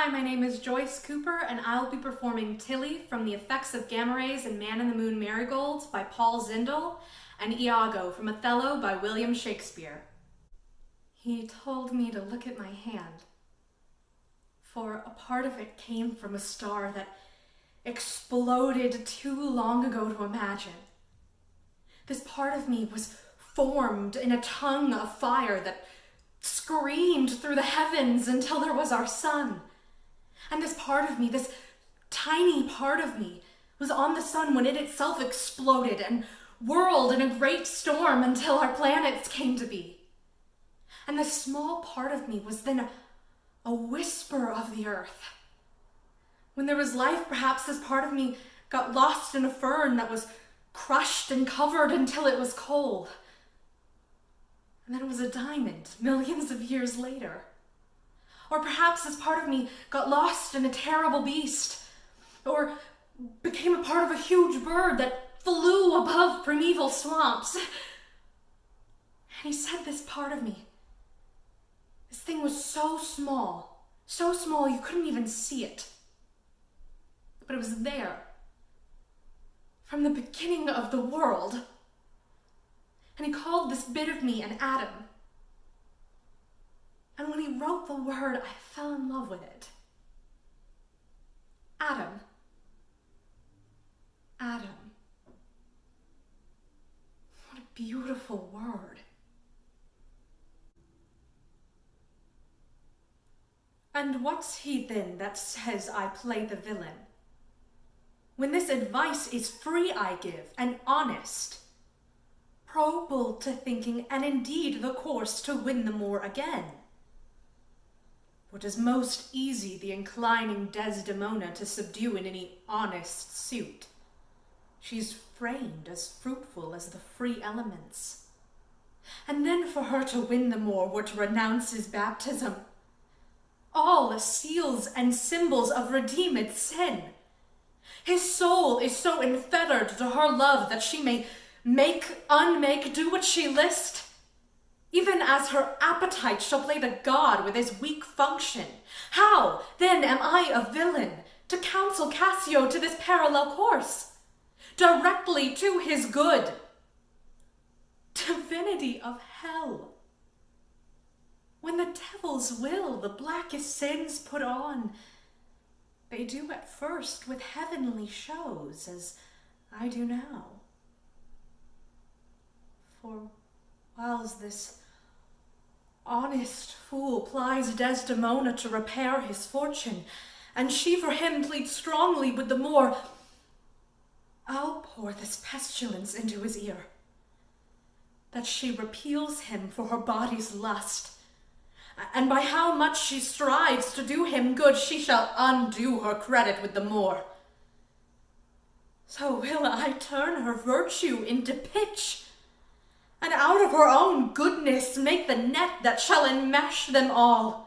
Hi, my name is Joyce Cooper, and I'll be performing Tillie from The Effects of Gamma Rays in Man in the Moon Marigolds by Paul Zindel and Iago from Othello by William Shakespeare. He told me to look at my hand, for a part of it came from a star that exploded too long ago to imagine. This part of me was formed in a tongue of fire that screamed through the heavens until there was our sun. And this part of me, this tiny part of me, was on the sun when it itself exploded and whirled in a great storm until our planets came to be. And this small part of me was then a whisper of the earth. When there was life, perhaps this part of me got lost in a fern that was crushed and covered until it was cold. And then it was a diamond millions of years later. Or perhaps this part of me got lost in a terrible beast, or became a part of a huge bird that flew above primeval swamps. And he said this part of me, this thing was so small you couldn't even see it. But it was there, from the beginning of the world. And he called this bit of me an atom. And when he wrote the word, I fell in love with it. Atom. Atom. What a beautiful word. And what's he then that says I play the villain? When this advice is free I give, and honest, probable to thinking, and indeed the course to win the more again. For 'tis most easy the inclining Desdemona to subdue in any honest suit. She's framed as fruitful as the free elements. And then for her to win the more were to renounce his baptism, all seals and symbols of redeemed sin. His soul is so enfettered to her love that she may make, unmake, do what she list, even as her appetite shall play the god with his weak function. How, then, am I a villain to counsel Cassio to this parallel course, directly to his good? Divinity of hell! When the devil's will the blackest sins put on, they do at first with heavenly shows, as I do now. For whiles this honest fool plies Desdemona to repair his fortune, and she for him pleads strongly with the Moor, I'll pour this pestilence into his ear, that she repeals him for her body's lust, and by how much she strives to do him good, she shall undo her credit with the Moor. So will I turn her virtue into pitch, and out of her own goodness make the net that shall enmesh them all.